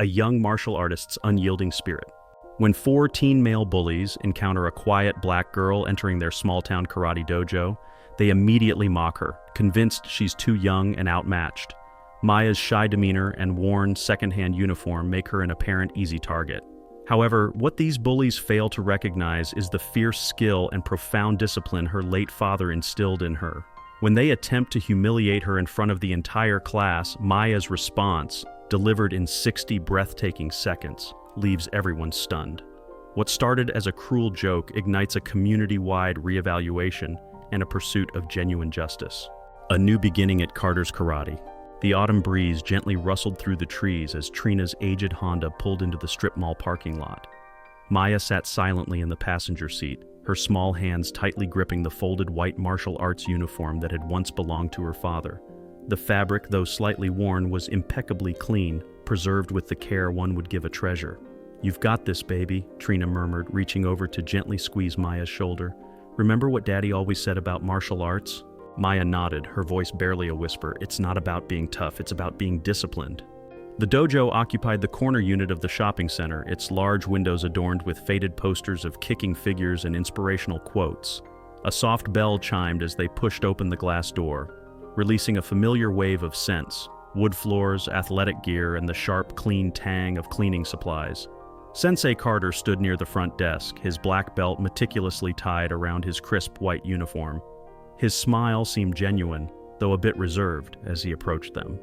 a young martial artist's unyielding spirit. When four teen male bullies encounter a quiet black girl entering their small-town karate dojo, they immediately mock her, convinced she's too young and outmatched. Maya's shy demeanor and worn second-hand uniform make her an apparent easy target. However, what these bullies fail to recognize is the fierce skill and profound discipline her late father instilled in her. When they attempt to humiliate her in front of the entire class, Maya's response, delivered in 60 breathtaking seconds, leaves everyone stunned. What started as a cruel joke ignites a community-wide reevaluation and a pursuit of genuine justice. A new beginning at Carter's Karate. The autumn breeze gently rustled through the trees as Trina's aged Honda pulled into the strip mall parking lot. Maya sat silently in the passenger seat, her small hands tightly gripping the folded white martial arts uniform that had once belonged to her father. The fabric, though slightly worn, was impeccably clean, preserved with the care one would give a treasure. "You've got this, baby," Trina murmured, reaching over to gently squeeze Maya's shoulder. "Remember what Daddy always said about martial arts?" Maya nodded, her voice barely a whisper. "It's not about being tough, it's about being disciplined." The dojo occupied the corner unit of the shopping center, its large windows adorned with faded posters of kicking figures and inspirational quotes. A soft bell chimed as they pushed open the glass door, releasing a familiar wave of scents: wood floors, athletic gear, and the sharp, clean tang of cleaning supplies. Sensei Carter stood near the front desk, his black belt meticulously tied around his crisp white uniform. His smile seemed genuine, though a bit reserved, as he approached them.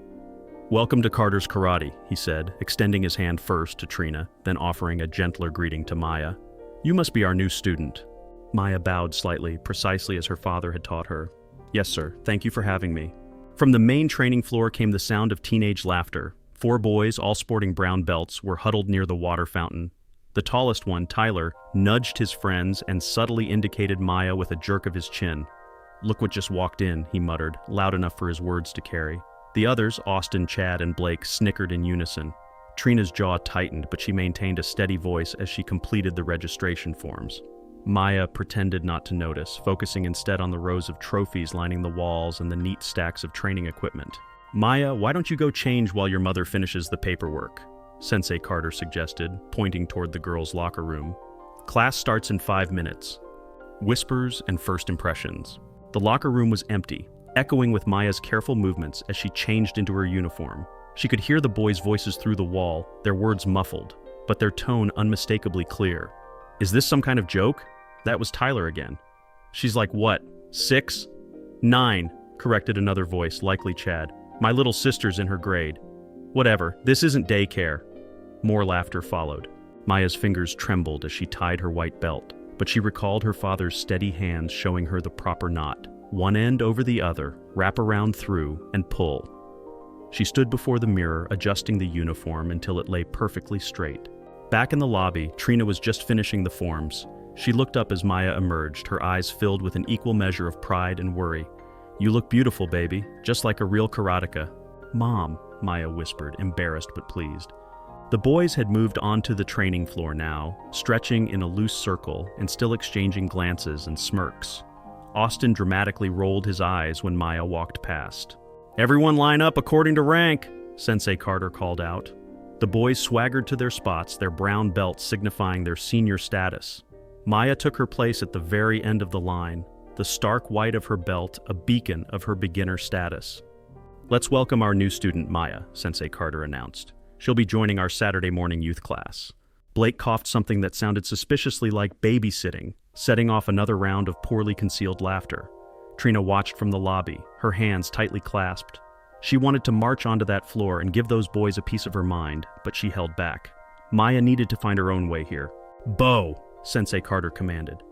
"Welcome to Carter's Karate," he said, extending his hand first to Trina, then offering a gentler greeting to Maya. "You must be our new student." Maya bowed slightly, precisely as her father had taught her. "Yes, sir. Thank you for having me." From the main training floor came the sound of teenage laughter. Four boys, all sporting brown belts, were huddled near the water fountain. The tallest one, Tyler, nudged his friends and subtly indicated Maya with a jerk of his chin. "Look what just walked in," he muttered, loud enough for his words to carry. The others, Austin, Chad, and Blake, snickered in unison. Trina's jaw tightened, but she maintained a steady voice as she completed the registration forms. Maya pretended not to notice, focusing instead on the rows of trophies lining the walls and the neat stacks of training equipment. "Maya, why don't you go change while your mother finishes the paperwork?" Sensei Carter suggested, pointing toward the girls' locker room. "Class starts in 5 minutes." Whispers and first impressions. The locker room was empty, echoing with Maya's careful movements as she changed into her uniform. She could hear the boys' voices through the wall, their words muffled, but their tone unmistakably clear. "Is this some kind of joke?" That was Tyler again. "She's like what, 6? 9, corrected another voice, likely Chad. "My little sister's in her grade." "Whatever, this isn't daycare." More laughter followed. Maya's fingers trembled as she tied her white belt, but she recalled her father's steady hands showing her the proper knot. One end over the other, wrap around through, and pull. She stood before the mirror, adjusting the uniform until it lay perfectly straight. Back in the lobby, Trina was just finishing the forms. She looked up as Maya emerged, her eyes filled with an equal measure of pride and worry. "You look beautiful, baby, just like a real karateka." "Mom," Maya whispered, embarrassed but pleased. The boys had moved onto the training floor now, stretching in a loose circle and still exchanging glances and smirks. Austin dramatically rolled his eyes when Maya walked past. "Everyone line up according to rank," Sensei Carter called out. The boys swaggered to their spots, their brown belts signifying their senior status. Maya took her place at the very end of the line, the stark white of her belt a beacon of her beginner status. "Let's welcome our new student, Maya," Sensei Carter announced. "She'll be joining our Saturday morning youth class." Blake coughed something that sounded suspiciously like babysitting, setting off another round of poorly concealed laughter. Trina watched from the lobby, her hands tightly clasped. She wanted to march onto that floor and give those boys a piece of her mind, but she held back. Maya needed to find her own way here. "Bow!" Sensei Carter commanded.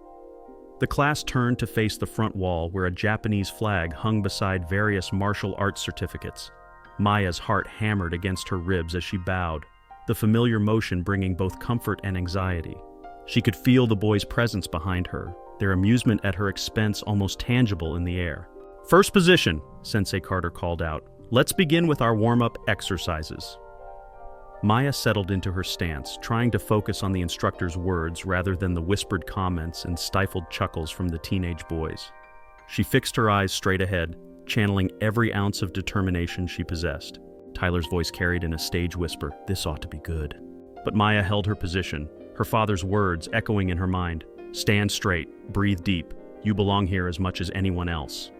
The class turned to face the front wall where a Japanese flag hung beside various martial arts certificates. Maya's heart hammered against her ribs as she bowed, the familiar motion bringing both comfort and anxiety. She could feel the boys' presence behind her, their amusement at her expense almost tangible in the air. "First position," Sensei Carter called out. "Let's begin with our warm-up exercises." Maya settled into her stance, trying to focus on the instructor's words rather than the whispered comments and stifled chuckles from the teenage boys. She fixed her eyes straight ahead, channeling every ounce of determination she possessed. Tyler's voice carried in a stage whisper. This ought to be good. But Maya held her position, her father's words echoing in her mind. Stand straight, breathe deep. You belong here as much as anyone else.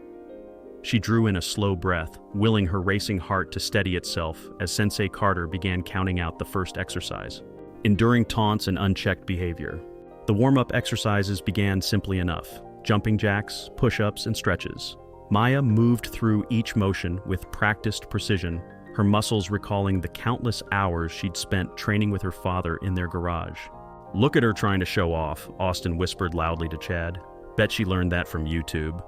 She drew in a slow breath, willing her racing heart to steady itself as Sensei Carter began counting out the first exercise. Enduring taunts and unchecked behavior. The warm-up exercises began simply enough. Jumping jacks, push-ups, and stretches. Maya moved through each motion with practiced precision, her muscles recalling the countless hours she'd spent training with her father in their garage. Look at her trying to show off, Austin whispered loudly to Chad. Bet she learned that from YouTube.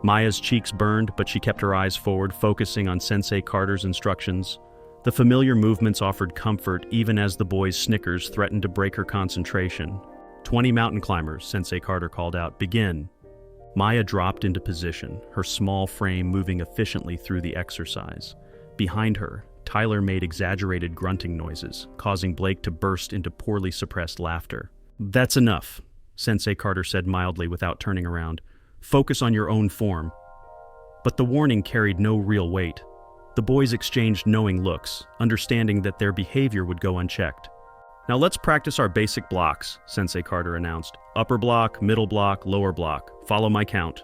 Maya's cheeks burned, but she kept her eyes forward, focusing on Sensei Carter's instructions. The familiar movements offered comfort even as the boy's snickers threatened to break her concentration. 20 mountain climbers, Sensei Carter called out. Begin. Maya dropped into position, her small frame moving efficiently through the exercise. Behind her, Tyler made exaggerated grunting noises, causing Blake to burst into poorly suppressed laughter. That's enough, Sensei Carter said mildly without turning around. Focus on your own form. But the warning carried no real weight. The boys exchanged knowing looks, understanding that their behavior would go unchecked. Now let's practice our basic blocks, Sensei Carter announced. Upper block, middle block, lower block. Follow my count.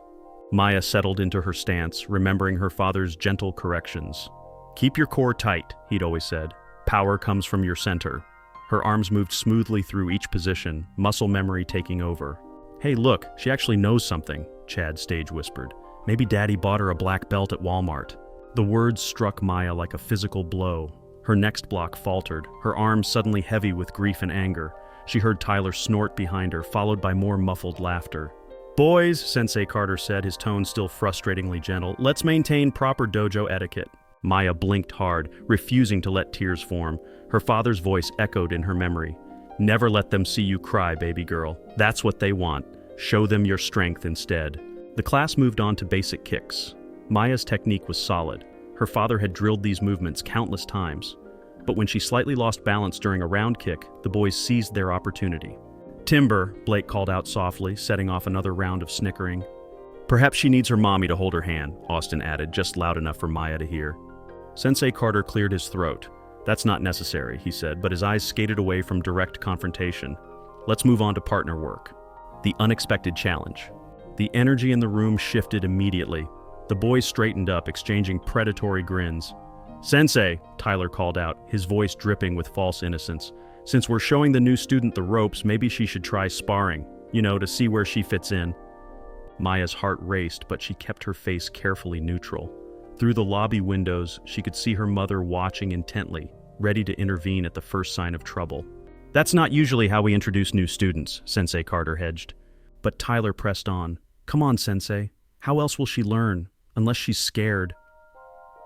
Maya settled into her stance, remembering her father's gentle corrections. Keep your core tight, he'd always said. Power comes from your center. Her arms moved smoothly through each position, muscle memory taking over. Hey, look, she actually knows something, Chad stage whispered. Maybe Daddy bought her a black belt at Walmart. The words struck Maya like a physical blow. Her next block faltered, her arms suddenly heavy with grief and anger. She heard Tyler snort behind her, followed by more muffled laughter. Boys, Sensei Carter said, his tone still frustratingly gentle, let's maintain proper dojo etiquette. Maya blinked hard, refusing to let tears form. Her father's voice echoed in her memory. Never let them see you cry, baby girl. That's what they want. Show them your strength instead. The class moved on to basic kicks. Maya's technique was solid. Her father had drilled these movements countless times. But when she slightly lost balance during a round kick, the boys seized their opportunity. Timber, Blake called out softly, setting off another round of snickering. Perhaps she needs her mommy to hold her hand, Austin added, just loud enough for Maya to hear. Sensei Carter cleared his throat. That's not necessary, he said, but his eyes skated away from direct confrontation. Let's move on to partner work. The unexpected challenge. The energy in the room shifted immediately. The boys straightened up, exchanging predatory grins. Sensei, Tyler called out, his voice dripping with false innocence. Since we're showing the new student the ropes, maybe she should try sparring, to see where she fits in. Maya's heart raced, but she kept her face carefully neutral. Through the lobby windows, she could see her mother watching intently, ready to intervene at the first sign of trouble. That's not usually how we introduce new students, Sensei Carter hedged. But Tyler pressed on. Come on, Sensei. How else will she learn, unless she's scared?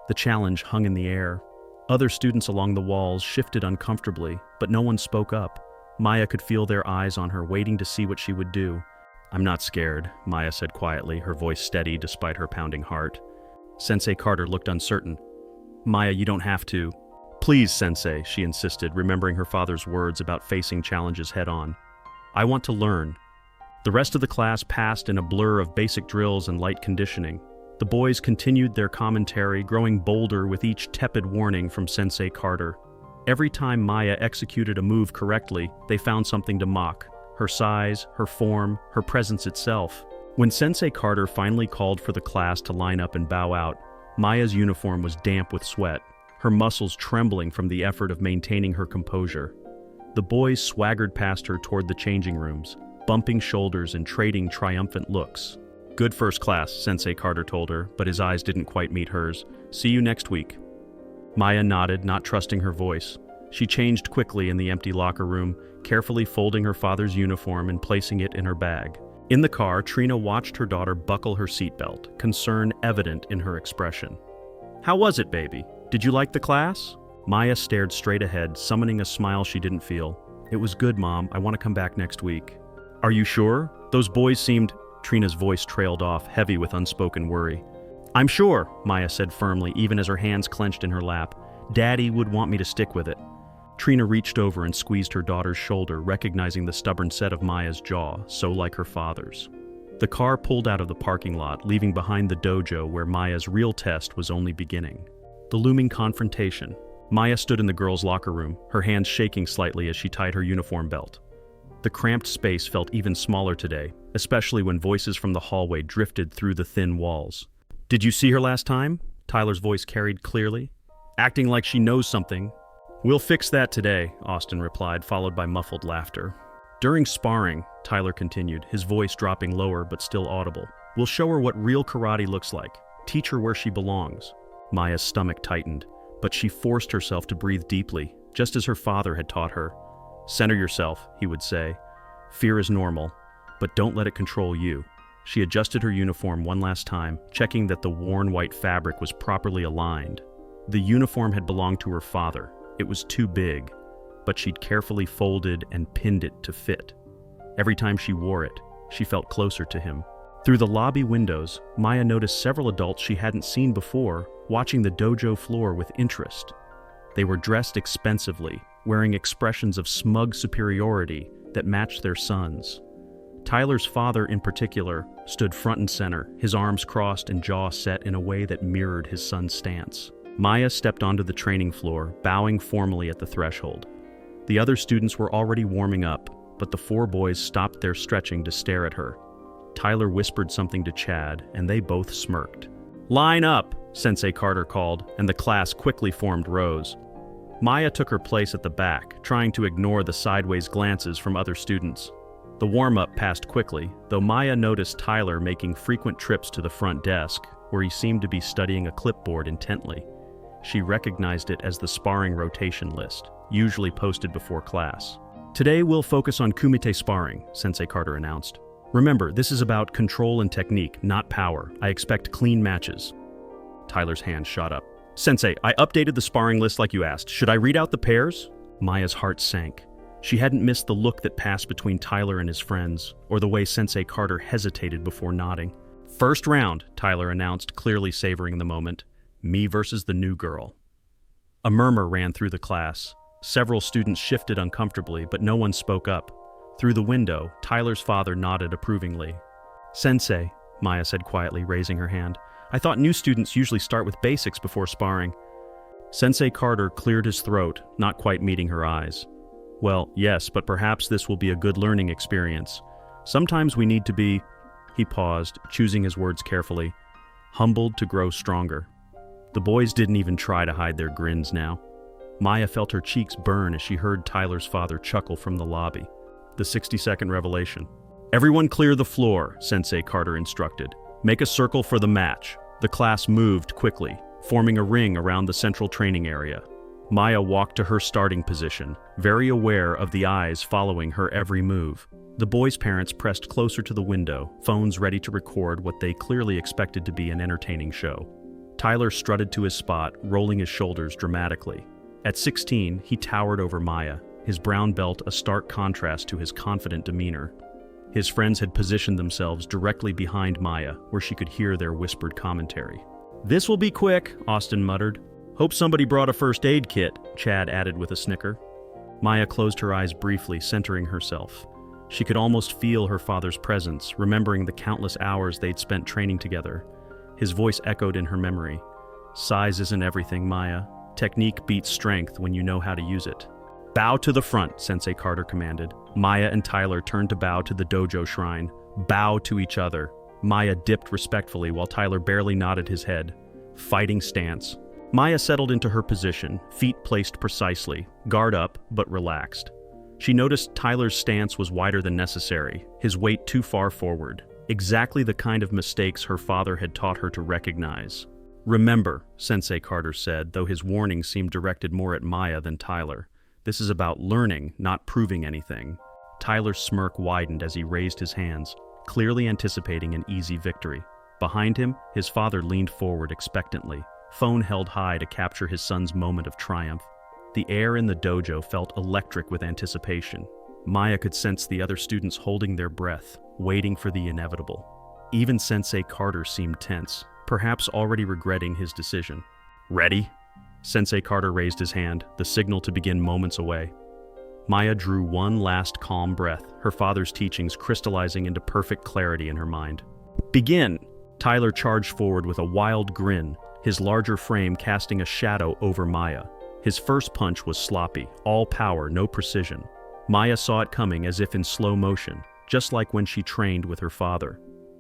The challenge hung in the air. Other students along the walls shifted uncomfortably, but no one spoke up. Maya could feel their eyes on her, waiting to see what she would do. I'm not scared, Maya said quietly, her voice steady despite her pounding heart. Sensei Carter looked uncertain. Maya, you don't have to. Please, Sensei, she insisted, remembering her father's words about facing challenges head-on. I want to learn. The rest of the class passed in a blur of basic drills and light conditioning. The boys continued their commentary, growing bolder with each tepid warning from Sensei Carter. Every time Maya executed a move correctly, they found something to mock. Her size, her form, her presence itself. When Sensei Carter finally called for the class to line up and bow out, Maya's uniform was damp with sweat, her muscles trembling from the effort of maintaining her composure. The boys swaggered past her toward the changing rooms, bumping shoulders and trading triumphant looks. Good first class, Sensei Carter told her, but his eyes didn't quite meet hers. See you next week. Maya nodded, not trusting her voice. She changed quickly in the empty locker room, carefully folding her father's uniform and placing it in her bag. In the car, Trina watched her daughter buckle her seatbelt, concern evident in her expression. How was it, baby? Did you like the class? Maya stared straight ahead, summoning a smile she didn't feel. It was good, Mom. I want to come back next week. Are you sure? Those boys seemed... Trina's voice trailed off, heavy with unspoken worry. I'm sure, Maya said firmly, even as her hands clenched in her lap. Daddy would want me to stick with it. Trina reached over and squeezed her daughter's shoulder, recognizing the stubborn set of Maya's jaw, so like her father's. The car pulled out of the parking lot, leaving behind the dojo where Maya's real test was only beginning. the looming confrontation. Maya stood in the girls' locker room, her hands shaking slightly as she tied her uniform belt. The cramped space felt even smaller today, especially when voices from the hallway drifted through the thin walls. "Did you see her last time?" Tyler's voice carried clearly. "Acting like she knows something." "We'll fix that today," Austin replied, followed by muffled laughter. "During sparring," Tyler continued, his voice dropping lower but still audible, "we'll show her what real karate looks like, teach her where she belongs." Maya's stomach tightened, but she forced herself to breathe deeply, just as her father had taught her. "Center yourself," he would say. "Fear is normal, but don't let it control you." She adjusted her uniform one last time, checking that the worn white fabric was properly aligned. The uniform had belonged to her father. It was too big, but she'd carefully folded and pinned it to fit. Every time she wore it, she felt closer to him. Through the lobby windows, Maya noticed several adults she hadn't seen before, watching the dojo floor with interest. They were dressed expensively, wearing expressions of smug superiority that matched their sons. Tyler's father, in particular, stood front and center, his arms crossed and jaw set in a way that mirrored his son's stance. Maya stepped onto the training floor, bowing formally at the threshold. The other students were already warming up, but the four boys stopped their stretching to stare at her. Tyler whispered something to Chad, and they both smirked. "Line up," Sensei Carter called, and the class quickly formed rows. Maya took her place at the back, trying to ignore the sideways glances from other students. The warm-up passed quickly, though Maya noticed Tyler making frequent trips to the front desk, where he seemed to be studying a clipboard intently. She recognized it as the sparring rotation list, usually posted before class. "Today we'll focus on kumite sparring," Sensei Carter announced. "Remember, this is about control and technique, not power. I expect clean matches." Tyler's hand shot up. "Sensei, I updated the sparring list like you asked. Should I read out the pairs?" Maya's heart sank. She hadn't missed the look that passed between Tyler and his friends, or the way Sensei Carter hesitated before nodding. "First round," Tyler announced, clearly savoring the moment. "Me versus the new girl." A murmur ran through the class. Several students shifted uncomfortably, but no one spoke up. Through the window, Tyler's father nodded approvingly. "Sensei," Maya said quietly, raising her hand, "I thought new students usually start with basics before sparring." Sensei Carter cleared his throat, not quite meeting her eyes. "Well, yes, but perhaps this will be a good learning experience. Sometimes we need to be—" He paused, choosing his words carefully. "Humbled to grow stronger." The boys didn't even try to hide their grins now. Maya felt her cheeks burn as she heard Tyler's father chuckle from the lobby. The 60-second revelation. "Everyone clear the floor," Sensei Carter instructed. "Make a circle for the match." The class moved quickly, forming a ring around the central training area. Maya walked to her starting position, very aware of the eyes following her every move. The boys' parents pressed closer to the window, phones ready to record what they clearly expected to be an entertaining show. Tyler strutted to his spot, rolling his shoulders dramatically. At 16, he towered over Maya, his brown belt a stark contrast to his confident demeanor. His friends had positioned themselves directly behind Maya, where she could hear their whispered commentary. "This will be quick," Austin muttered. "Hope somebody brought a first aid kit," Chad added with a snicker. Maya closed her eyes briefly, centering herself. She could almost feel her father's presence, remembering the countless hours they'd spent training together. His voice echoed in her memory. "Size isn't everything, Maya. Technique beats strength when you know how to use it." "Bow to the front," Sensei Carter commanded. Maya and Tyler turned to bow to the dojo shrine. Bow to each other. Maya dipped respectfully while Tyler barely nodded his head. Fighting stance. Maya settled into her position, feet placed precisely, guard up but relaxed. She noticed Tyler's stance was wider than necessary, his weight too far forward. Exactly the kind of mistakes her father had taught her to recognize. "Remember," Sensei Carter said, though his warning seemed directed more at Maya than Tyler. "This is about learning, not proving anything." Tyler's smirk widened as he raised his hands, clearly anticipating an easy victory. Behind him, his father leaned forward expectantly, phone held high to capture his son's moment of triumph. The air in the dojo felt electric with anticipation. Maya could sense the other students holding their breath, waiting for the inevitable. Even Sensei Carter seemed tense, perhaps already regretting his decision. "Ready?" Sensei Carter raised his hand, the signal to begin moments away. Maya drew one last calm breath, her father's teachings crystallizing into perfect clarity in her mind. "Begin!" Tyler charged forward with a wild grin, his larger frame casting a shadow over Maya. His first punch was sloppy, all power, no precision. Maya saw it coming as if in slow motion, just like when she trained with her father.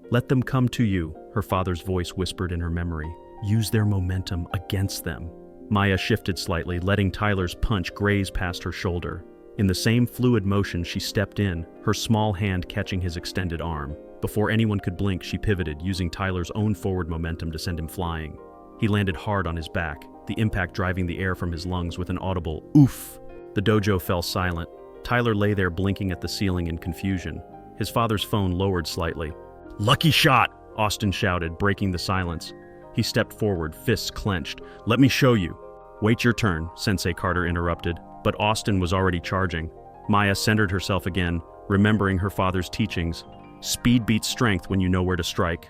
"Let them come to you," her father's voice whispered in her memory. "Use their momentum against them." Maya shifted slightly, letting Tyler's punch graze past her shoulder. In the same fluid motion, she stepped in, her small hand catching his extended arm. Before anyone could blink, she pivoted, using Tyler's own forward momentum to send him flying. He landed hard on his back, the impact driving the air from his lungs with an audible oof. The dojo fell silent. Tyler lay there blinking at the ceiling in confusion. His father's phone lowered slightly. "Lucky shot!" Austin shouted, breaking the silence. He stepped forward, fists clenched. "Let me show you." "Wait your turn," Sensei Carter interrupted, but Austin was already charging. Maya centered herself again, remembering her father's teachings. Speed beats strength when you know where to strike.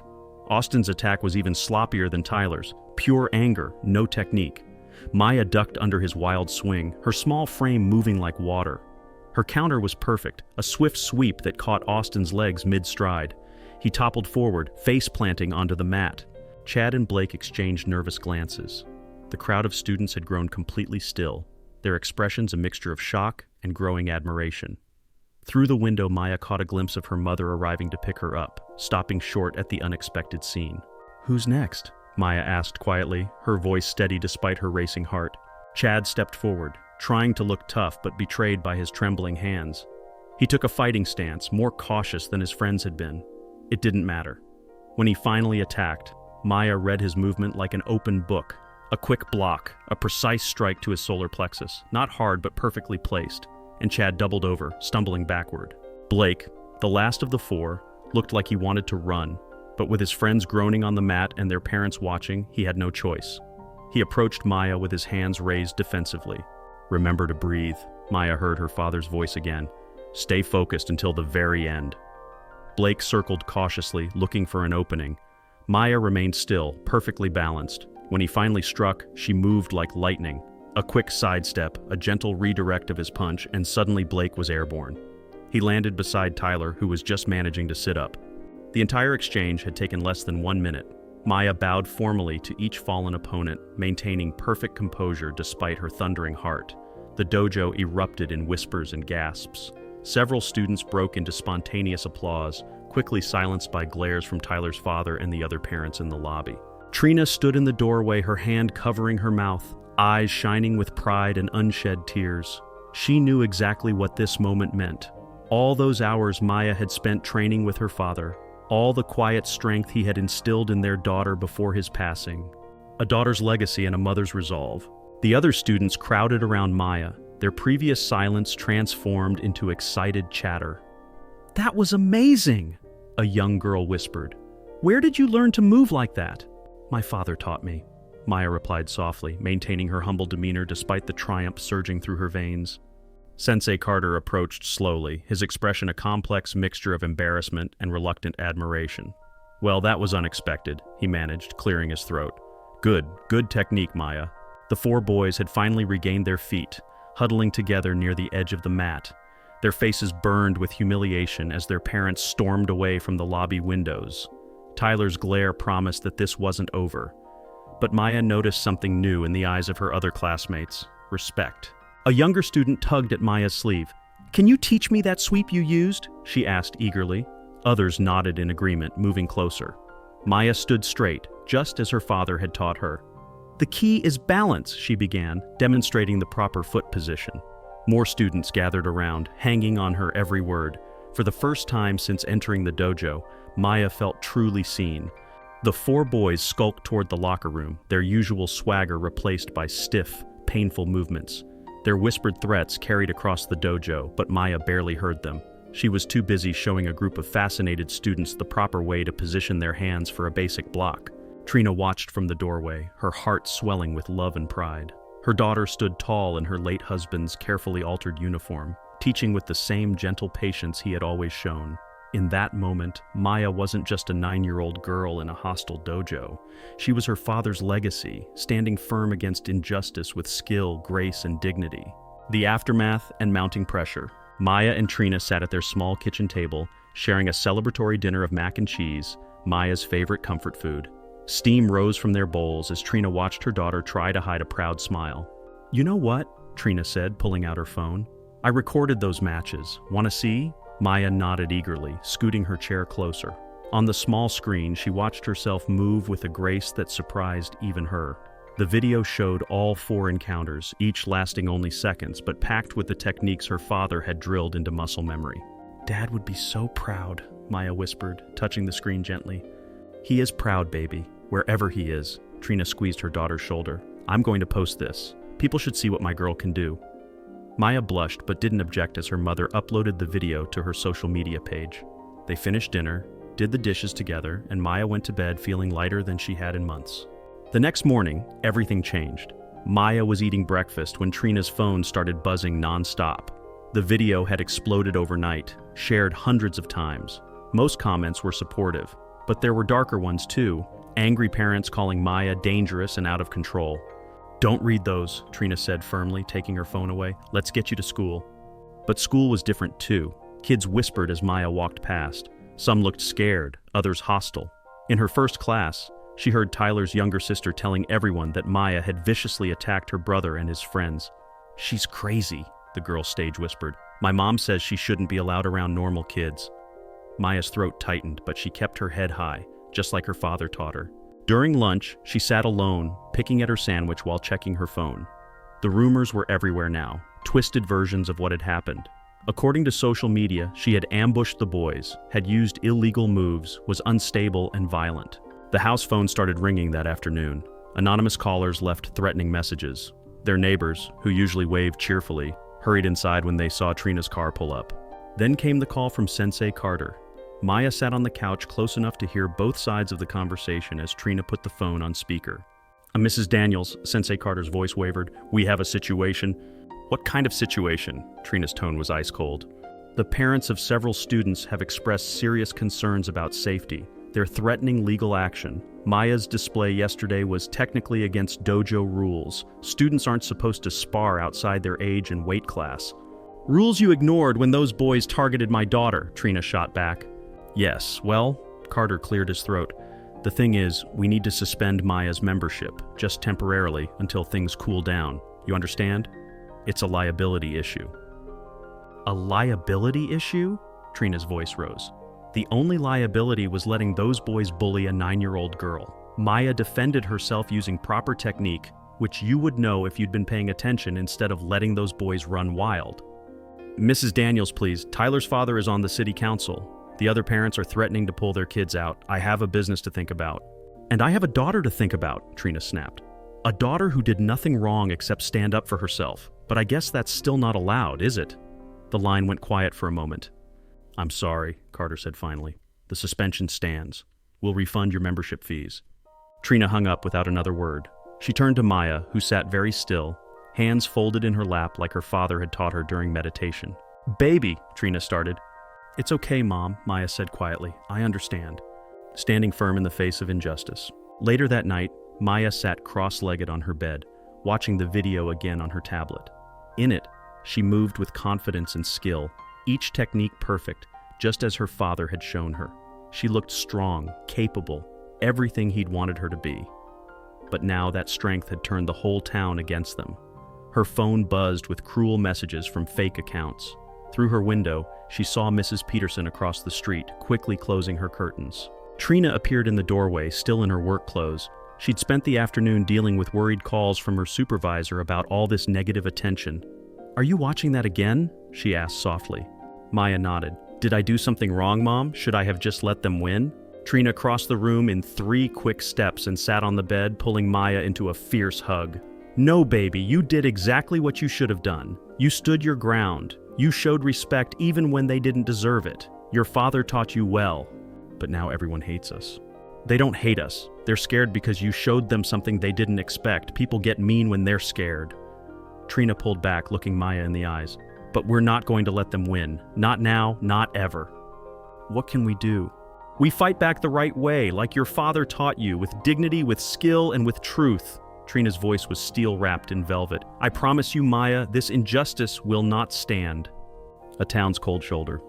Austin's attack was even sloppier than Tyler's. Pure anger, no technique. Maya ducked under his wild swing, her small frame moving like water. Her counter was perfect, a swift sweep that caught Austin's legs mid-stride. He toppled forward, face planting onto the mat. Chad and Blake exchanged nervous glances. The crowd of students had grown completely still, their expressions a mixture of shock and growing admiration. Through the window, Maya caught a glimpse of her mother arriving to pick her up, stopping short at the unexpected scene. "Who's next?" Maya asked quietly, her voice steady despite her racing heart. Chad stepped forward, trying to look tough but betrayed by his trembling hands. He took a fighting stance, more cautious than his friends had been. It didn't matter. When he finally attacked, Maya read his movement like an open book. A quick block, a precise strike to his solar plexus, not hard but perfectly placed, and Chad doubled over, stumbling backward. Blake, the last of the four, looked like he wanted to run, but with his friends groaning on the mat and their parents watching, he had no choice. He approached Maya with his hands raised defensively. "Remember to breathe," Maya heard her father's voice again. "Stay focused until the very end." Blake circled cautiously, looking for an opening. Maya remained still, perfectly balanced. When he finally struck, she moved like lightning. A quick sidestep, a gentle redirect of his punch, and suddenly Blake was airborne. He landed beside Tyler, who was just managing to sit up. The entire exchange had taken less than 1 minute. Maya bowed formally to each fallen opponent, maintaining perfect composure despite her thundering heart. The dojo erupted in whispers and gasps. Several students broke into spontaneous applause, quickly silenced by glares from Tyler's father and the other parents in the lobby. Trina stood in the doorway, her hand covering her mouth, eyes shining with pride and unshed tears. She knew exactly what this moment meant. All those hours Maya had spent training with her father, all the quiet strength he had instilled in their daughter before his passing. A daughter's legacy and a mother's resolve. The other students crowded around Maya, their previous silence transformed into excited chatter. "That was amazing," a young girl whispered. "Where did you learn to move like that?" "My father taught me," Maya replied softly, maintaining her humble demeanor despite the triumph surging through her veins. Sensei Carter approached slowly, his expression a complex mixture of embarrassment and reluctant admiration. "Well, that was unexpected," he managed, clearing his throat. Good technique, Maya." The four boys had finally regained their feet, huddling together near the edge of the mat. Their faces burned with humiliation as their parents stormed away from the lobby windows. Tyler's glare promised that this wasn't over. But Maya noticed something new in the eyes of her other classmates: respect. A younger student tugged at Maya's sleeve. "Can you teach me that sweep you used?" she asked eagerly. Others nodded in agreement, moving closer. Maya stood straight, just as her father had taught her. "The key is balance," she began, demonstrating the proper foot position. More students gathered around, hanging on her every word. For the first time since entering the dojo, Maya felt truly seen. The four boys skulked toward the locker room, their usual swagger replaced by stiff, painful movements. Their whispered threats carried across the dojo, but Maya barely heard them. She was too busy showing a group of fascinated students the proper way to position their hands for a basic block. Trina watched from the doorway, her heart swelling with love and pride. Her daughter stood tall in her late husband's carefully altered uniform, teaching with the same gentle patience he had always shown. In that moment, Maya wasn't just a 9-year-old girl in a hostile dojo. She was her father's legacy, standing firm against injustice with skill, grace, and dignity. The aftermath and mounting pressure. Maya and Trina sat at their small kitchen table, sharing a celebratory dinner of mac and cheese, Maya's favorite comfort food. Steam rose from their bowls as Trina watched her daughter try to hide a proud smile. "You know what?" Trina said, pulling out her phone. "I recorded those matches. Want to see?" Maya nodded eagerly, scooting her chair closer. On the small screen, she watched herself move with a grace that surprised even her. The video showed all 4 encounters, each lasting only seconds, but packed with the techniques her father had drilled into muscle memory. "Dad would be so proud," Maya whispered, touching the screen gently. "He is proud, baby, wherever he is." Trina squeezed her daughter's shoulder. "I'm going to post this. People should see what my girl can do." Maya blushed but didn't object as her mother uploaded the video to her social media page. They finished dinner, did the dishes together, and Maya went to bed feeling lighter than she had in months. The next morning, everything changed. Maya was eating breakfast when Trina's phone started buzzing non-stop. The video had exploded overnight, shared hundreds of times. Most comments were supportive, but there were darker ones too. Angry parents calling Maya dangerous and out of control. "Don't read those," Trina said firmly, taking her phone away. "Let's get you to school." But school was different too. Kids whispered as Maya walked past. Some looked scared, others hostile. In her first class, she heard Tyler's younger sister telling everyone that Maya had viciously attacked her brother and his friends. "She's crazy," the girl stage whispered. "My mom says she shouldn't be allowed around normal kids." Maya's throat tightened, but she kept her head high, just like her father taught her. During lunch, she sat alone, picking at her sandwich while checking her phone. The rumors were everywhere now, twisted versions of what had happened. According to social media, she had ambushed the boys, had used illegal moves, was unstable and violent. The house phone started ringing that afternoon. Anonymous callers left threatening messages. Their neighbors, who usually waved cheerfully, hurried inside when they saw Trina's car pull up. Then came the call from Sensei Carter. Maya sat on the couch close enough to hear both sides of the conversation as Trina put the phone on speaker. "Mrs. Daniels," Sensei Carter's voice wavered, "we have a situation." "What kind of situation?" Trina's tone was ice cold. "The parents of several students have expressed serious concerns about safety. They're threatening legal action. Maya's display yesterday was technically against dojo rules. Students aren't supposed to spar outside their age and weight class." "Rules you ignored when those boys targeted my daughter," Trina shot back. "Yes, well," Carter cleared his throat. "The thing is, we need to suspend Maya's membership, just temporarily, until things cool down. You understand? It's a liability issue." "A liability issue?" Trina's voice rose. "The only liability was letting those boys bully a 9-year-old girl. Maya defended herself using proper technique, which you would know if you'd been paying attention instead of letting those boys run wild." "Mrs. Daniels, please. Tyler's father is on the city council. The other parents are threatening to pull their kids out. I have a business to think about." "And I have a daughter to think about," Trina snapped. "A daughter who did nothing wrong except stand up for herself. But I guess that's still not allowed, is it?" The line went quiet for a moment. "I'm sorry," Carter said finally. "The suspension stands. We'll refund your membership fees." Trina hung up without another word. She turned to Maya, who sat very still, hands folded in her lap like her father had taught her during meditation. "Baby," Trina started. "It's okay, Mom," Maya said quietly. "I understand." Standing firm in the face of injustice. Later that night, Maya sat cross-legged on her bed, watching the video again on her tablet. In it, she moved with confidence and skill, each technique perfect, just as her father had shown her. She looked strong, capable, everything he'd wanted her to be. But now that strength had turned the whole town against them. Her phone buzzed with cruel messages from fake accounts. Through her window, she saw Mrs. Peterson across the street, quickly closing her curtains. Trina appeared in the doorway, still in her work clothes. She'd spent the afternoon dealing with worried calls from her supervisor about all this negative attention. "Are you watching that again?" she asked softly. Maya nodded. "Did I do something wrong, Mom? Should I have just let them win?" Trina crossed the room in 3 quick steps and sat on the bed, pulling Maya into a fierce hug. "No, baby, you did exactly what you should have done. You stood your ground. You showed respect even when they didn't deserve it. Your father taught you well. But now everyone hates us." "They don't hate us. They're scared because you showed them something they didn't expect. People get mean when they're scared." Trina pulled back, looking Maya in the eyes. "But we're not going to let them win. Not now, not ever." "What can we do?" "We fight back the right way, like your father taught you, with dignity, with skill, and with truth." Trina's voice was steel-wrapped in velvet. "I promise you, Maya, this injustice will not stand." A town's cold shoulder.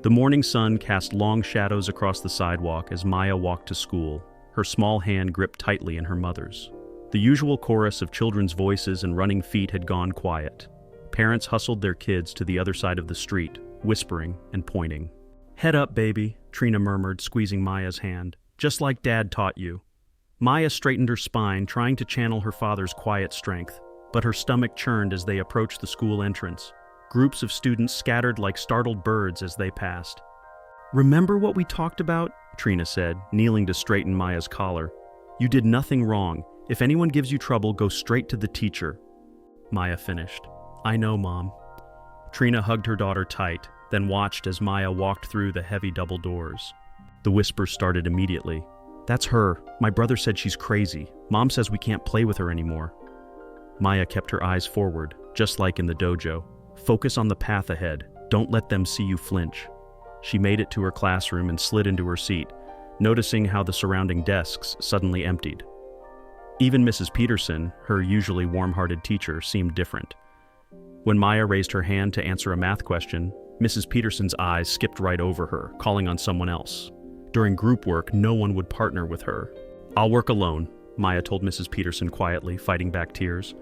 The morning sun cast long shadows across the sidewalk as Maya walked to school. her small hand gripped tightly in her mother's. The usual chorus of children's voices and running feet had gone quiet. Parents hustled their kids to the other side of the street, whispering and pointing. "Head up, baby," Trina murmured, squeezing Maya's hand. "Just like Dad taught you." Maya straightened her spine, trying to channel her father's quiet strength, but her stomach churned as they approached the school entrance. Groups of students scattered like startled birds as they passed. "Remember what we talked about?" Trina said, kneeling to straighten Maya's collar. "You did nothing wrong. If anyone gives you trouble, go straight to the teacher." Maya finished. "I know, Mom." Trina hugged her daughter tight, then watched as Maya walked through the heavy double doors. The whispers started immediately. "That's her. My brother said she's crazy. Mom says we can't play with her anymore." Maya kept her eyes forward, just like in the dojo. "Focus on the path ahead. Don't let them see you flinch." She made it to her classroom and slid into her seat, noticing how the surrounding desks suddenly emptied. Even Mrs. Peterson, her usually warm-hearted teacher, seemed different. When Maya raised her hand to answer a math question, Mrs. Peterson's eyes skipped right over her, calling on someone else. During group work, no one would partner with her. "I'll work alone," Maya told Mrs. Peterson quietly, fighting back tears.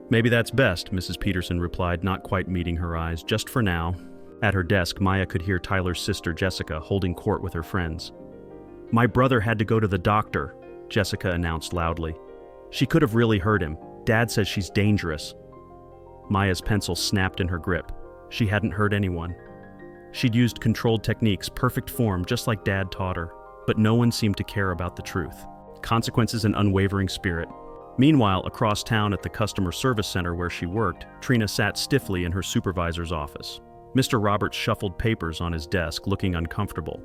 "Maybe that's best," Mrs. Peterson replied, not quite meeting her eyes, "just for now." At her desk, Maya could hear Tyler's sister Jessica holding court with her friends. "My brother had to go to the doctor," Jessica announced loudly. "She could have really hurt him. Dad says she's dangerous." Maya's pencil snapped in her grip. She hadn't hurt anyone. She'd used controlled techniques, perfect form, just like Dad taught her. But no one seemed to care about the truth. Consequences and unwavering spirit. Meanwhile, across town at the customer service center where she worked, Trina sat stiffly in her supervisor's office. Mr. Roberts shuffled papers on his desk, looking uncomfortable.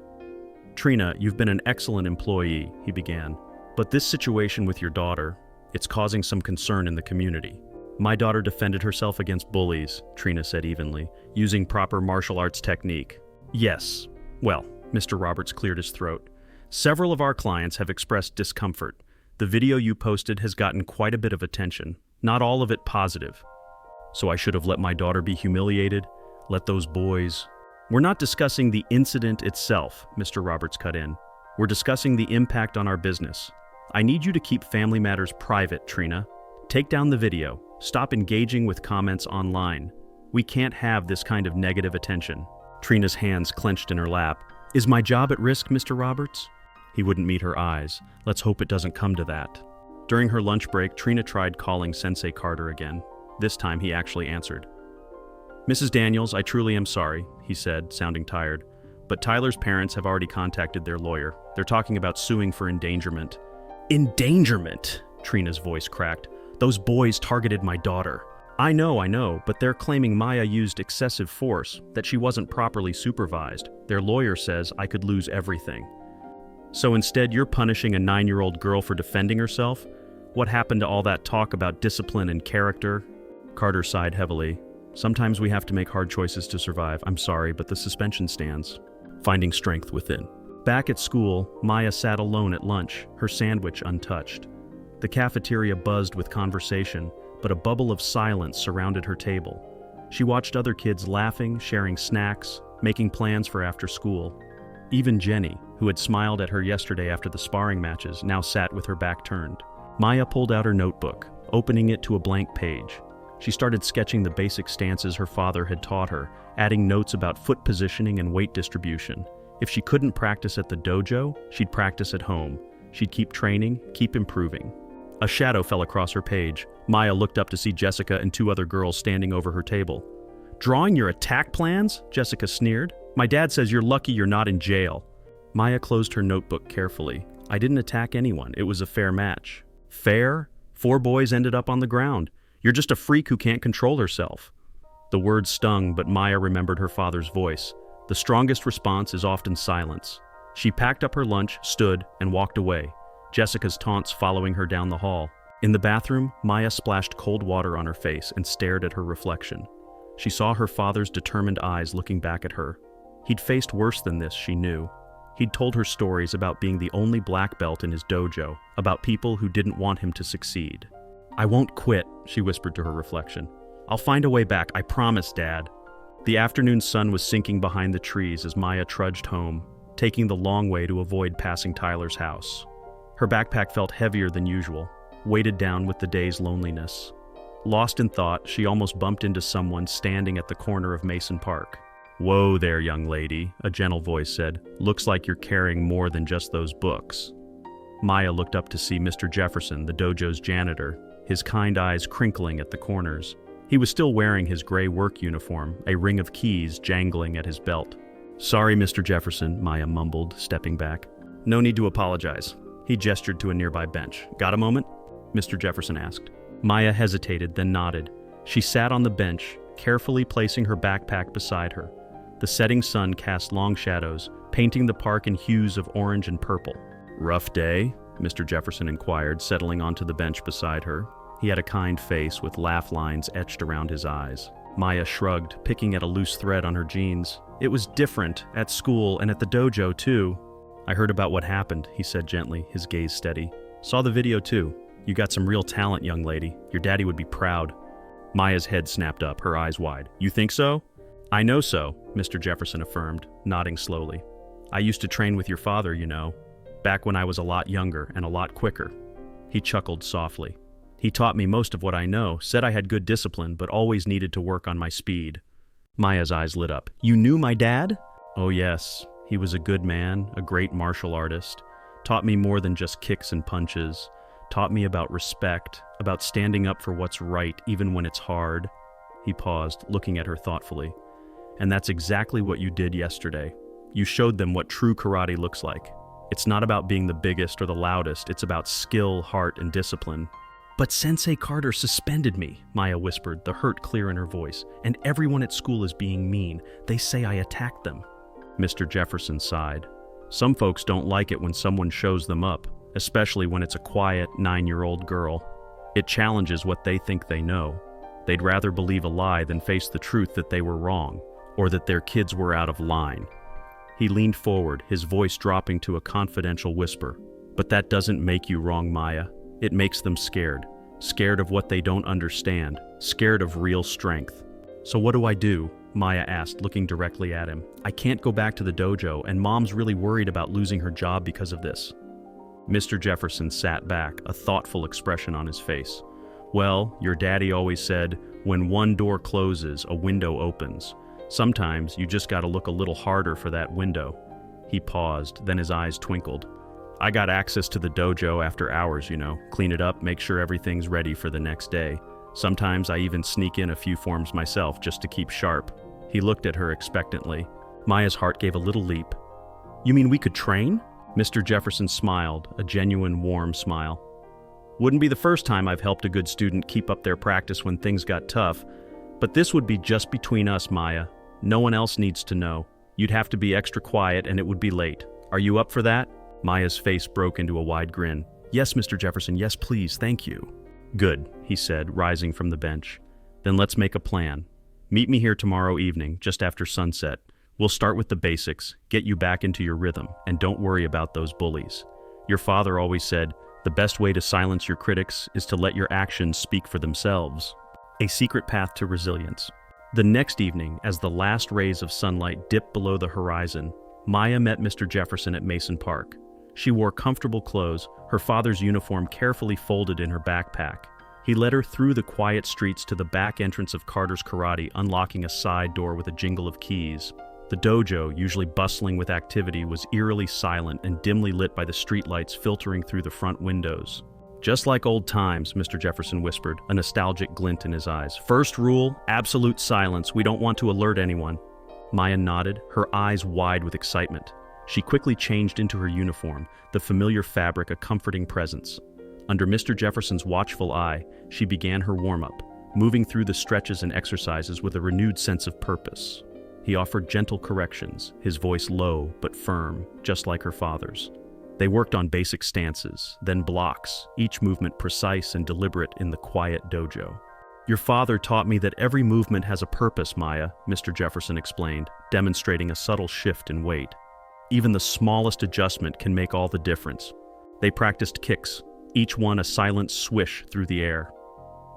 "Trina, you've been an excellent employee," he began. "But this situation with your daughter, it's causing some concern in the community." "My daughter defended herself against bullies," Trina said evenly, "using proper martial arts technique." "Yes. Well," Mr. Roberts cleared his throat. "Several of our clients have expressed discomfort. The video you posted has gotten quite a bit of attention, not all of it positive. So I should have let my daughter be humiliated, let those boys—" "We're not discussing the incident itself," Mr. Roberts cut in. "We're discussing the impact on our business. I need you to keep family matters private, Trina. Take down the video. Stop engaging with comments online. We can't have this kind of negative attention." Trina's hands clenched in her lap. "Is my job at risk, Mr. Roberts?" He wouldn't meet her eyes. "Let's hope it doesn't come to that." During her lunch break, Trina tried calling Sensei Carter again. This time he actually answered. "Mrs. Daniels, I truly am sorry," he said, sounding tired. "But Tyler's parents have already contacted their lawyer. They're talking about suing for endangerment." "Endangerment?" Trina's voice cracked. "Those boys targeted my daughter." I know, but they're claiming Maya used excessive force, that she wasn't properly supervised. Their lawyer says I could lose everything." "So instead you're punishing a 9-year-old girl for defending herself? What happened to all that talk about discipline and character?" Carter sighed heavily. "Sometimes we have to make hard choices to survive. I'm sorry, but the suspension stands." Finding strength within. Back at school, Maya sat alone at lunch, her sandwich untouched. The cafeteria buzzed with conversation, but a bubble of silence surrounded her table. She watched other kids laughing, sharing snacks, making plans for after school. Even Jenny, who had smiled at her yesterday after the sparring matches, now sat with her back turned. Maya pulled out her notebook, opening it to a blank page. She started sketching the basic stances her father had taught her, adding notes about foot positioning and weight distribution. If she couldn't practice at the dojo, she'd practice at home. She'd keep training, keep improving. A shadow fell across her page. Maya looked up to see Jessica and 2 other girls standing over her table. "Drawing your attack plans?" Jessica sneered. "My dad says you're lucky you're not in jail." Maya closed her notebook carefully. "I didn't attack anyone. It was a fair match." "Fair? 4 boys ended up on the ground. You're just a freak who can't control herself." The words stung, but Maya remembered her father's voice. The strongest response is often silence. She packed up her lunch, stood, and walked away, Jessica's taunts following her down the hall. In the bathroom, Maya splashed cold water on her face and stared at her reflection. She saw her father's determined eyes looking back at her. He'd faced worse than this, she knew. He'd told her stories about being the only black belt in his dojo, about people who didn't want him to succeed. "I won't quit," she whispered to her reflection. "I'll find a way back, I promise, Dad." The afternoon sun was sinking behind the trees as Maya trudged home, taking the long way to avoid passing Tyler's house. Her backpack felt heavier than usual, weighted down with the day's loneliness. Lost in thought, she almost bumped into someone standing at the corner of Mason Park. "Whoa there, young lady," a gentle voice said. "Looks like you're carrying more than just those books." Maya looked up to see Mr. Jefferson, the dojo's janitor, his kind eyes crinkling at the corners. He was still wearing his gray work uniform, a ring of keys jangling at his belt. "Sorry, Mr. Jefferson," Maya mumbled, stepping back. "No need to apologize." He gestured to a nearby bench. "Got a moment?" Mr. Jefferson asked. Maya hesitated, then nodded. She sat on the bench, carefully placing her backpack beside her. The setting sun cast long shadows, painting the park in hues of orange and purple. "Rough day?" Mr. Jefferson inquired, settling onto the bench beside her. He had a kind face with laugh lines etched around his eyes. Maya shrugged, picking at a loose thread on her jeans. It was different, at school and at the dojo too. "I heard about what happened," he said gently, his gaze steady. "Saw the video too. You got some real talent, young lady. Your daddy would be proud." Maya's head snapped up, her eyes wide. "You think so?" "I know so," Mr. Jefferson affirmed, nodding slowly. "I used to train with your father, you know, back when I was a lot younger and a lot quicker." He chuckled softly. "He taught me most of what I know, said I had good discipline, but always needed to work on my speed." Maya's eyes lit up. "You knew my dad?" "Oh yes. He was a good man, a great martial artist. Taught me more than just kicks and punches. Taught me about respect, about standing up for what's right even when it's hard." He paused, looking at her thoughtfully. "And that's exactly what you did yesterday. You showed them what true karate looks like. It's not about being the biggest or the loudest, it's about skill, heart, and discipline." "But Sensei Carter suspended me," Maya whispered, the hurt clear in her voice. "And everyone at school is being mean. They say I attacked them." Mr. Jefferson sighed. "Some folks don't like it when someone shows them up, especially when it's a quiet 9-year-old girl. It challenges what they think they know. They'd rather believe a lie than face the truth that they were wrong, or that their kids were out of line." He leaned forward, his voice dropping to a confidential whisper. "But that doesn't make you wrong, Maya. It makes them scared. Scared of what they don't understand. Scared of real strength." "So what do I do?" Maya asked, looking directly at him. "I can't go back to the dojo, and Mom's really worried about losing her job because of this." Mr. Jefferson sat back, a thoughtful expression on his face. "Well, your daddy always said, when one door closes, a window opens. Sometimes you just gotta look a little harder for that window." He paused, then his eyes twinkled. "I got access to the dojo after hours, you know. Clean it up, make sure everything's ready for the next day. Sometimes I even sneak in a few forms myself just to keep sharp." He looked at her expectantly. Maya's heart gave a little leap. "You mean we could train?" Mr. Jefferson smiled, a genuine warm smile. "Wouldn't be the first time I've helped a good student keep up their practice when things got tough. But this would be just between us, Maya. No one else needs to know. You'd have to be extra quiet and it would be late. Are you up for that?" Maya's face broke into a wide grin. "Yes, Mr. Jefferson, yes please, thank you." "Good," he said, rising from the bench. "Then let's make a plan. Meet me here tomorrow evening, just after sunset. We'll start with the basics, get you back into your rhythm, and don't worry about those bullies. Your father always said, the best way to silence your critics is to let your actions speak for themselves." A secret path to resilience. The next evening, as the last rays of sunlight dipped below the horizon, Maya met Mr. Jefferson at Mason Park. She wore comfortable clothes, her father's uniform carefully folded in her backpack. He led her through the quiet streets to the back entrance of Carter's Karate, unlocking a side door with a jingle of keys. The dojo, usually bustling with activity, was eerily silent and dimly lit by the streetlights filtering through the front windows. "Just like old times," Mr. Jefferson whispered, a nostalgic glint in his eyes. "First rule, absolute silence. We don't want to alert anyone." Maya nodded, her eyes wide with excitement. She quickly changed into her uniform, the familiar fabric a comforting presence. Under Mr. Jefferson's watchful eye, she began her warm-up, moving through the stretches and exercises with a renewed sense of purpose. He offered gentle corrections, his voice low but firm, just like her father's. They worked on basic stances, then blocks, each movement precise and deliberate in the quiet dojo. "Your father taught me that every movement has a purpose, Maya," Mr. Jefferson explained, demonstrating a subtle shift in weight. "Even the smallest adjustment can make all the difference." They practiced kicks, each one a silent swish through the air.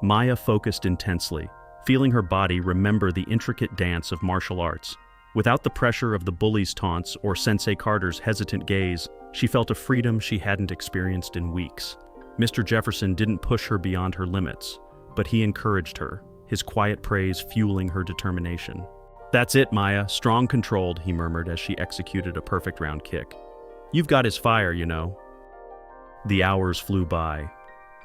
Maya focused intensely, feeling her body remember the intricate dance of martial arts. Without the pressure of the bullies' taunts or Sensei Carter's hesitant gaze, She felt a freedom she hadn't experienced in weeks. Mr. Jefferson didn't push her beyond her limits, but he encouraged her, his quiet praise fueling her determination. "That's it, Maya, strong controlled," he murmured as she executed a perfect round kick. "You've got his fire, you know." The hours flew by.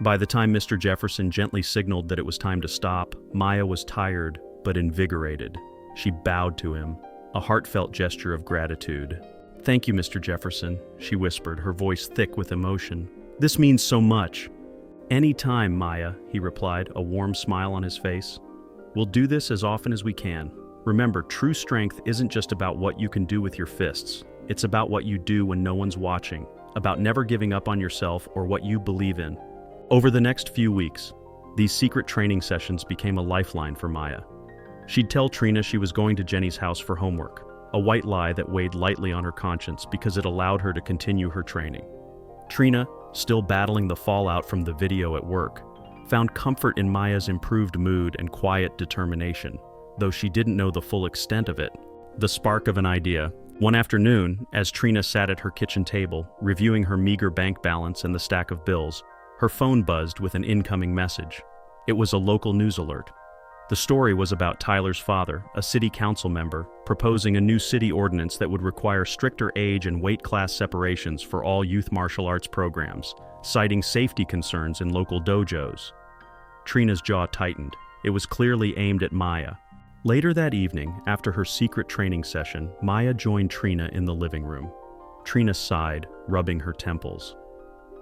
By the time Mr. Jefferson gently signaled that it was time to stop, Maya was tired, but invigorated. She bowed to him, a heartfelt gesture of gratitude. "Thank you, Mr. Jefferson," she whispered, her voice thick with emotion. "This means so much." "Any time, Maya," he replied, a warm smile on his face. "We'll do this as often as we can. Remember, true strength isn't just about what you can do with your fists. It's about what you do when no one's watching, about never giving up on yourself or what you believe in." Over the next few weeks, these secret training sessions became a lifeline for Maya. She'd tell Trina she was going to Jenny's house for homework, a white lie that weighed lightly on her conscience because it allowed her to continue her training. Trina, still battling the fallout from the video at work, found comfort in Maya's improved mood and quiet determination, though she didn't know the full extent of it. The spark of an idea. One afternoon, as Trina sat at her kitchen table, reviewing her meager bank balance and the stack of bills, her phone buzzed with an incoming message. It was a local news alert. The story was about Tyler's father, a city council member, proposing a new city ordinance that would require stricter age and weight class separations for all youth martial arts programs, citing safety concerns in local dojos. Trina's jaw tightened. It was clearly aimed at Maya. Later that evening, after her secret training session, Maya joined Trina in the living room. Trina sighed, rubbing her temples.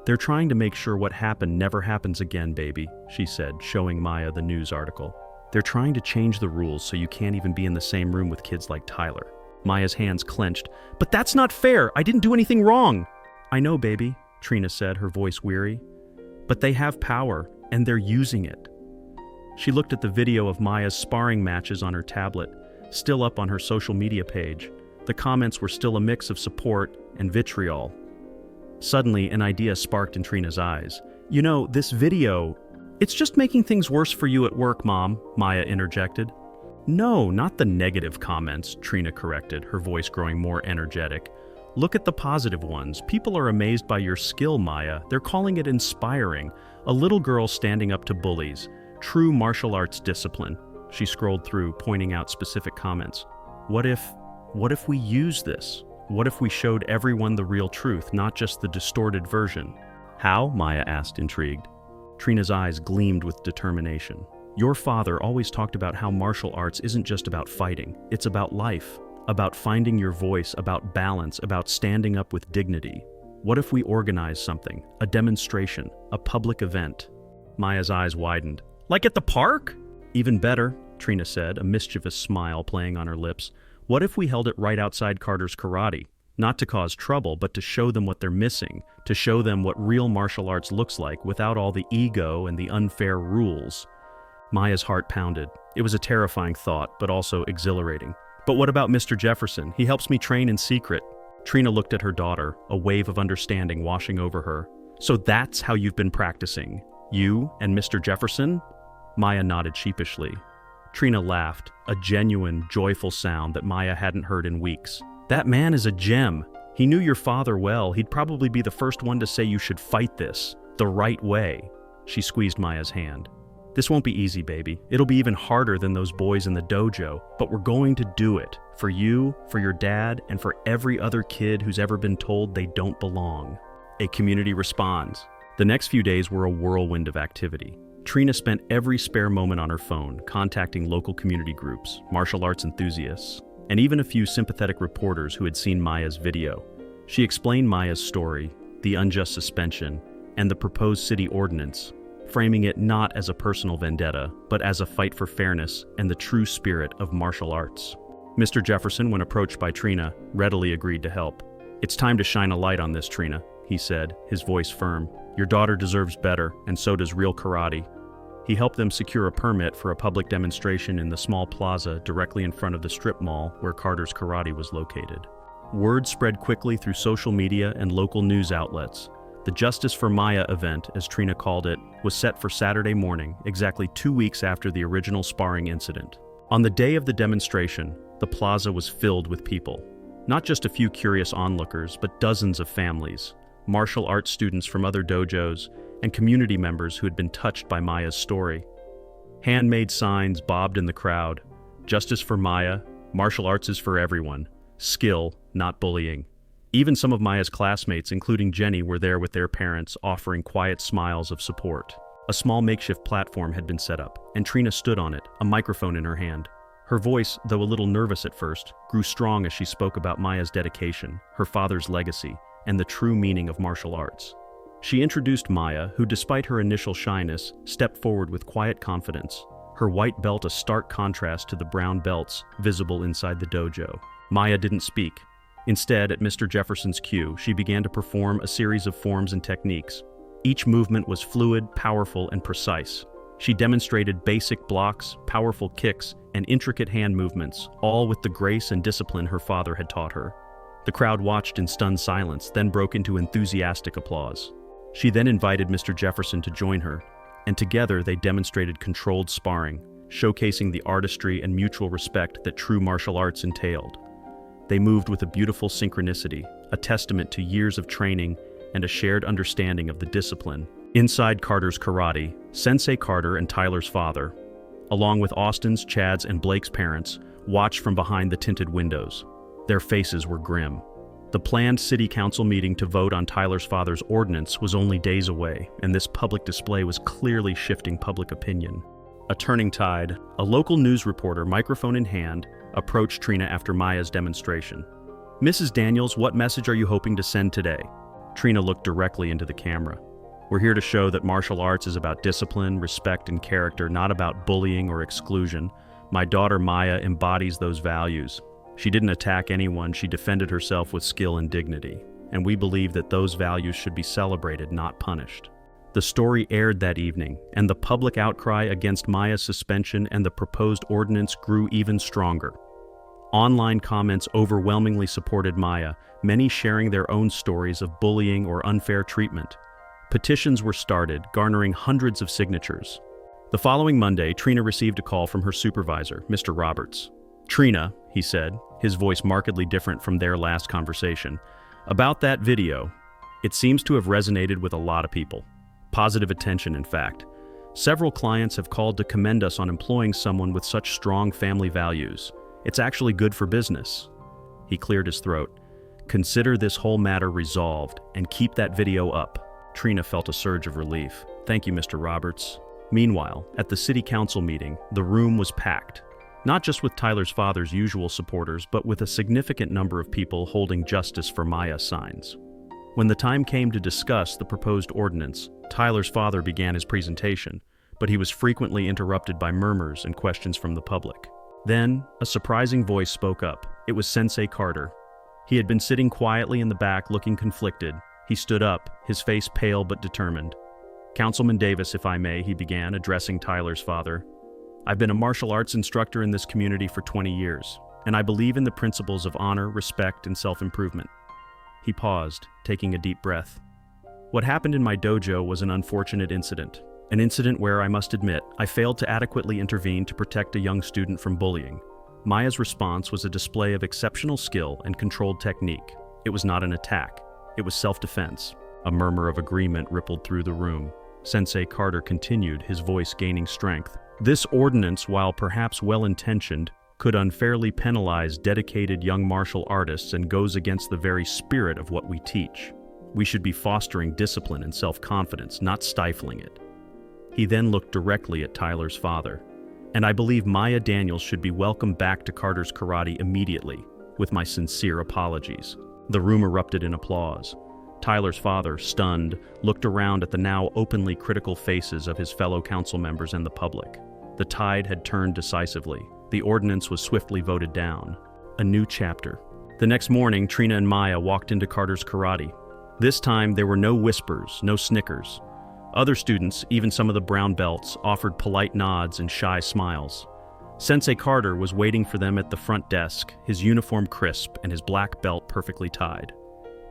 "They're trying to make sure what happened never happens again, baby," she said, showing Maya the news article. "They're trying to change the rules so you can't even be in the same room with kids like Tyler." Maya's hands clenched. "But that's not fair! I didn't do anything wrong!" "I know, baby," Trina said, her voice weary. "But they have power, and they're using it." She looked at the video of Maya's sparring matches on her tablet, still up on her social media page. The comments were still a mix of support and vitriol. Suddenly, an idea sparked in Trina's eyes. "You know, this video, it's just making things worse for you at work, Mom," Maya interjected. "No, not the negative comments," Trina corrected, her voice growing more energetic. "Look at the positive ones. People are amazed by your skill, Maya. They're calling it inspiring. A little girl standing up to bullies. True martial arts discipline." She scrolled through, pointing out specific comments. What if we use this? What if we showed everyone the real truth, not just the distorted version?" "How?" Maya asked, intrigued. Trina's eyes gleamed with determination. "Your father always talked about how martial arts isn't just about fighting. It's about life, about finding your voice, about balance, about standing up with dignity. What if we organize something, a demonstration, a public event?" Maya's eyes widened. "Like at the park?" "Even better," Trina said, a mischievous smile playing on her lips. "What if we held it right outside Carter's Karate? Not to cause trouble, but to show them what they're missing, to show them what real martial arts looks like without all the ego and the unfair rules." Maya's heart pounded. It was a terrifying thought, but also exhilarating. "But what about Mr. Jefferson? He helps me train in secret." Trina looked at her daughter, a wave of understanding washing over her. "So that's how you've been practicing? You and Mr. Jefferson?" Maya nodded sheepishly. Trina laughed, a genuine, joyful sound that Maya hadn't heard in weeks. "That man is a gem. He knew your father well. He'd probably be the first one to say you should fight this, the right way." She squeezed Maya's hand. "This won't be easy, baby. It'll be even harder than those boys in the dojo, but we're going to do it. For you, for your dad, and for every other kid who's ever been told they don't belong." A community responds. The next few days were a whirlwind of activity. Trina spent every spare moment on her phone, contacting local community groups, martial arts enthusiasts, and even a few sympathetic reporters who had seen Maya's video. She explained Maya's story, the unjust suspension, and the proposed city ordinance, framing it not as a personal vendetta, but as a fight for fairness and the true spirit of martial arts. Mr. Jefferson, when approached by Trina, readily agreed to help. "It's time to shine a light on this, Trina," he said, his voice firm. "Your daughter deserves better, and so does real karate." He helped them secure a permit for a public demonstration in the small plaza directly in front of the strip mall where Carter's Karate was located. Word spread quickly through social media and local news outlets. The Justice for Maya event, as Trina called it, was set for Saturday morning, exactly 2 weeks after the original sparring incident. On the day of the demonstration, the plaza was filled with people. Not just a few curious onlookers, but dozens of families, martial arts students from other dojos, and community members who had been touched by Maya's story. Handmade signs bobbed in the crowd. Justice for Maya, martial arts is for everyone. Skill, not bullying. Even some of Maya's classmates, including Jenny, were there with their parents, offering quiet smiles of support. A small makeshift platform had been set up, and Trina stood on it, a microphone in her hand. Her voice, though a little nervous at first, grew strong as she spoke about Maya's dedication, her father's legacy, and the true meaning of martial arts. She introduced Maya, who despite her initial shyness, stepped forward with quiet confidence, her white belt a stark contrast to the brown belts visible inside the dojo. Maya didn't speak. Instead, at Mr. Jefferson's cue, she began to perform a series of forms and techniques. Each movement was fluid, powerful, and precise. She demonstrated basic blocks, powerful kicks, and intricate hand movements, all with the grace and discipline her father had taught her. The crowd watched in stunned silence, then broke into enthusiastic applause. She then invited Mr. Jefferson to join her, and together they demonstrated controlled sparring, showcasing the artistry and mutual respect that true martial arts entailed. They moved with a beautiful synchronicity, a testament to years of training and a shared understanding of the discipline. Inside Carter's Karate, Sensei Carter and Tyler's father, along with Austin's, Chad's, and Blake's parents, watched from behind the tinted windows. Their faces were grim. The planned city council meeting to vote on Tyler's father's ordinance was only days away, and this public display was clearly shifting public opinion. A turning tide, a local news reporter, microphone in hand, approached Trina after Maya's demonstration. "Mrs. Daniels, what message are you hoping to send today?" Trina looked directly into the camera. "We're here to show that martial arts is about discipline, respect, and character, not about bullying or exclusion. My daughter Maya embodies those values. She didn't attack anyone, she defended herself with skill and dignity. And we believe that those values should be celebrated, not punished." The story aired that evening, and the public outcry against Maya's suspension and the proposed ordinance grew even stronger. Online comments overwhelmingly supported Maya, many sharing their own stories of bullying or unfair treatment. Petitions were started, garnering hundreds of signatures. The following Monday, Trina received a call from her supervisor, Mr. Roberts. "Trina," he said, his voice markedly different from their last conversation, "about that video, it seems to have resonated with a lot of people. Positive attention, in fact. Several clients have called to commend us on employing someone with such strong family values. It's actually good for business." He cleared his throat. "Consider this whole matter resolved and keep that video up." Trina felt a surge of relief. "Thank you, Mr. Roberts." Meanwhile, at the city council meeting, the room was packed. Not just with Tyler's father's usual supporters, but with a significant number of people holding Justice for Maya signs. When the time came to discuss the proposed ordinance, Tyler's father began his presentation, but he was frequently interrupted by murmurs and questions from the public. Then, a surprising voice spoke up. It was Sensei Carter. He had been sitting quietly in the back looking conflicted. He stood up, his face pale but determined. "Councilman Davis, if I may," he began, addressing Tyler's father. "I've been a martial arts instructor in this community for 20 years, and I believe in the principles of honor, respect, and self-improvement." He paused, taking a deep breath. "What happened in my dojo was an unfortunate incident. An incident where, I must admit, I failed to adequately intervene to protect a young student from bullying. Maya's response was a display of exceptional skill and controlled technique. It was not an attack. It was self-defense." A murmur of agreement rippled through the room. Sensei Carter continued, his voice gaining strength. "This ordinance, while perhaps well-intentioned, could unfairly penalize dedicated young martial artists and goes against the very spirit of what we teach. We should be fostering discipline and self-confidence, not stifling it." He then looked directly at Tyler's father. "And I believe Maya Daniels should be welcomed back to Carter's Karate immediately, with my sincere apologies." The room erupted in applause. Tyler's father, stunned, looked around at the now openly critical faces of his fellow council members and the public. The tide had turned decisively. The ordinance was swiftly voted down. A new chapter. The next morning, Trina and Maya walked into Carter's Karate. This time, there were no whispers, no snickers. Other students, even some of the brown belts, offered polite nods and shy smiles. Sensei Carter was waiting for them at the front desk, his uniform crisp and his black belt perfectly tied.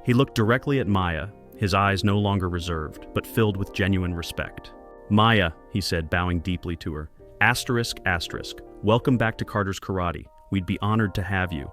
He looked directly at Maya, his eyes no longer reserved, but filled with genuine respect. "Maya," he said, bowing deeply to her, **, welcome back to Carter's Karate. We'd be honored to have you."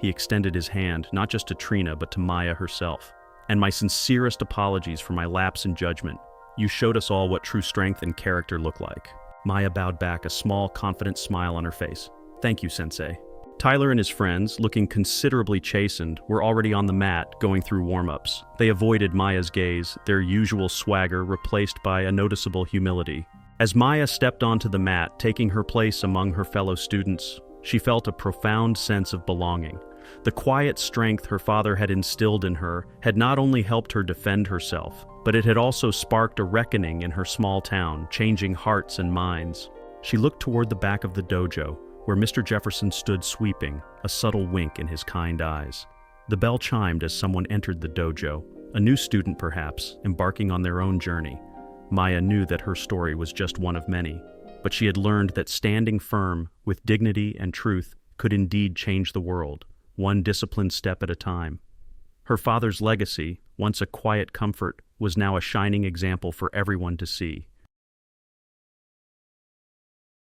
He extended his hand, not just to Trina, but to Maya herself. "And my sincerest apologies for my lapse in judgment. You showed us all what true strength and character look like." Maya bowed back, a small, confident smile on her face. "Thank you, Sensei." Tyler and his friends, looking considerably chastened, were already on the mat, going through warm-ups. They avoided Maya's gaze, their usual swagger replaced by a noticeable humility. As Maya stepped onto the mat, taking her place among her fellow students, she felt a profound sense of belonging. The quiet strength her father had instilled in her had not only helped her defend herself, but it had also sparked a reckoning in her small town, changing hearts and minds. She looked toward the back of the dojo, where Mr. Jefferson stood sweeping, a subtle wink in his kind eyes. The bell chimed as someone entered the dojo, a new student perhaps, embarking on their own journey. Maya knew that her story was just one of many, but she had learned that standing firm, with dignity and truth, could indeed change the world, one disciplined step at a time. Her father's legacy, once a quiet comfort, was now a shining example for everyone to see.